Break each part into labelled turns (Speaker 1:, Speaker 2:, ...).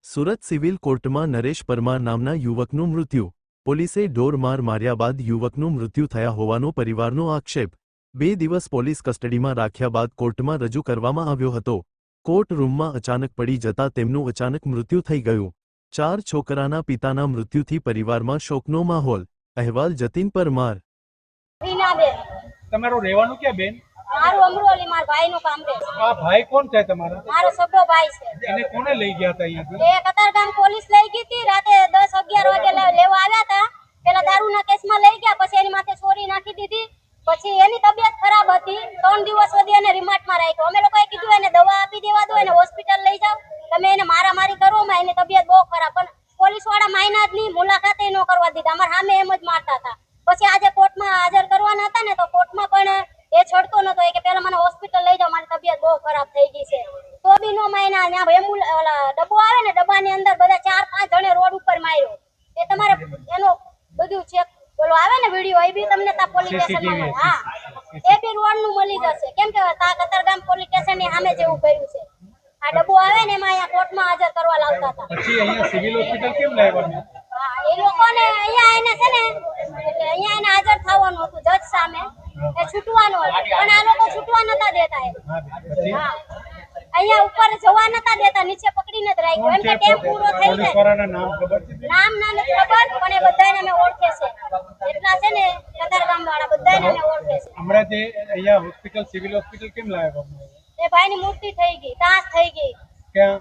Speaker 1: Surat civil કોર્ટમાં નરેશ પરમાર નામના યુવકનું મૃત્યુ. પોલીસે ઢોર માર માર્યા બાદ યુવકનું મૃત્યુ થયા હોવાનો પરિવારનો આક્ષેપ. 2 દિવસ પોલીસ કસ્ટડીમાં રાખ્યા બાદ કોર્ટમાં રજૂ કરવામાં આવ્યો હતો. કોર્ટ રૂમમાં અચાનક પડી જતા તેમનું અચાનક મૃત્યુ થઈ ગયું. 4 છોકરાના પિતાના મૃત્યુથી પરિવારમાં શોકનો માહોલ. અહેવાલ જતીન પરમાર.
Speaker 2: તમારું રહેવાનું ક્યાં બેન?
Speaker 3: મારું અમરોલી, મારા ભાઈનું કામ છે.
Speaker 2: આ ભાઈ કોણ છે તમારો?
Speaker 3: મારો સગો ભાઈ છે.
Speaker 2: એને કોને લઈ ગયા હતા અહીંયાથી?
Speaker 3: એ કતારગામ પોલીસ લઈ ગઈ હતી. રાતે 10-11 વાગે લેવા આવ્યા હતા. પેલા દારૂના કેસમાં લઈ ગયા, પછી એની માથે ચોરી નાખી દીધી. પછી એની તબિયત ખરાબ હતી. 3 દિવસ સુધી એને રિમાન્ડમાં રાખ્યો. અમે લોકોએ કીધું એને દવા આપી દેવા દો, એને હોસ્પિટલ લઈ જાઓ, તમે એને મારામારી કરો. એની તબિયત બહુ ખરાબ, પણ પોલીસ વાળા માયના જ નહીં, મુલાકાતે ન કરવા દીધા. અમારા સામે એમ જ મારતા હતા. પછી આજે કોર્ટમાં હાજર કરવાના હતા ને, તો કોર્ટમાં પણ એ છડતો નતો. એ કે પેલા મને હોસ્પિટલ લઈ જાઓ, મારી તબિયત બહુ ખરાબ થઈ ગઈ છે. તો બી નો માયના. ત્યાં ડબ્બો આવે ને, ડબ્બાની અંદર બધા 4-5 જણે રોડ ઉપર માર્યો. એ તમારે એનો બધું ચેક બોલો આવે ને વિડિયો, એ બી તમને તા પોલીસ સ્ટેશનમાં હા એ બી રોડ નું મળી જશે. કેમ કે તા કતારગામ પોલીસ સ્ટેશન ની સામે જેવું કર્યું છે. આ ડબ્બો આવે ને એમાં અહીંયા કોર્ટમાં હાજર કરવા લાવતા હતા.
Speaker 2: પછી અહીંયા સિવિલ હોસ્પિટલ કેમ લાવ્યા?
Speaker 3: હા, એ લોકોને અહીંયા એને છે ને, એટલે અહીંયા એને હાજર થવાનું હતું જજ સામે, એ છૂટવાનું હતું, પણ આ લોકો છૂટવા નતા દેતા. હા, અહીંયા ઉપર જવા નતા દેતા, નીચે પકડીને જ રાખ્યો. એમ કે ટેમ પૂરો થઈ જાય.
Speaker 2: પોલીસવાળાના નામ ખબર છે?
Speaker 3: નામ ના નથી ખબર, પણ એ બધાને અમે ઓળખે છે. એટલા છે ને કતારગામ વાળા બધાને અમે ઓળખે છે.
Speaker 2: હમણાં જે અહીંયા હોસ્પિટલ સિવિલ હોસ્પિટલ કેમ લાવ્યા?
Speaker 3: એ ભાઈની મૂર્તિ થઈ ગઈ, તાસ થઈ ગઈ.
Speaker 2: ક્યાં?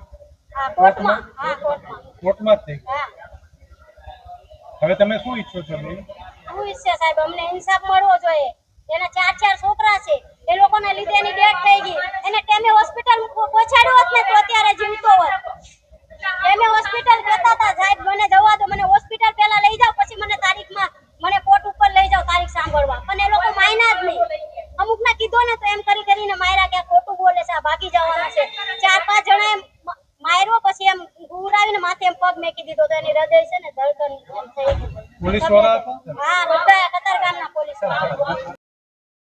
Speaker 3: હા, કોર્ટમાં. હા, કોર્ટમાં.
Speaker 2: કોર્ટમાં જ થઈ ગઈ.
Speaker 3: હા,
Speaker 2: હવે તમે શું ઈચ્છો છો બેન?
Speaker 3: શું ઈચ્છે સાહેબ? અમને ઇન્સાફ મળવો જોઈએ. એના 4 છોકરા છે, એ લોકોના લીધે એની ડેથ થઈ ગઈ. એને ટેમે હોસ્પિટલ પહોંચાડ્યો હોત ને તો અત્યારે જીવતો હોત. ટેમે હોસ્પિટલ કહેતા હતા, સાહેબ મને જવા દો, મને હોસ્પિટલ પહેલા લઈ જાઓ, પછી મને તારીખમાં મને કોર્ટ ઉપર લઈ જાઓ તારીખ સાંભળવા. પણ એ લોકો માયના જ નહીં. અમુકના કીધો ને તો એમ કરીને માર્યા કે ખોટું બોલે છે, આ ભાગી જવાના છે. 4-5 જણાએ માર્યો, પછી એમ ઉરાવીને માથે એમ પગ મેકી દીધો, તો એની હૃદય છે ને ધડકન એમ થઈ ગઈ.
Speaker 2: પોલીસ વાળા હતા?
Speaker 3: હા, બધા કતારગામના પોલીસ વાળા.